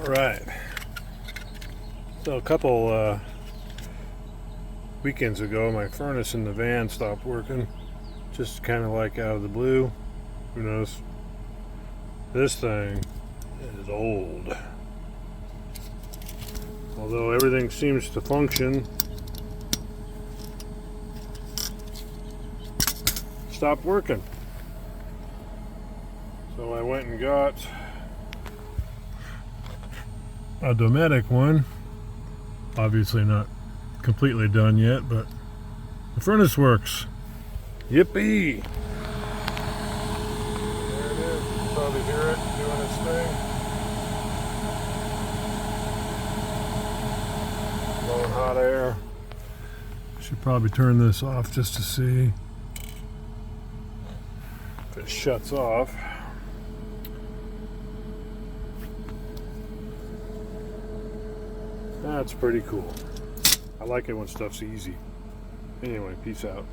Alright, so a couple weekends ago my furnace in the van stopped working, just kind of like out of the blue. Who knows? This thing is old. Although everything seems to function, stopped working. So I went and got a Dometic one. Obviously not completely done yet, but the furnace works. Yippee! There it is. You can probably hear it doing its thing. Blowing hot air. Should probably turn this off just to see if it shuts off. That's pretty cool. I like it when stuff's easy. Anyway, peace out.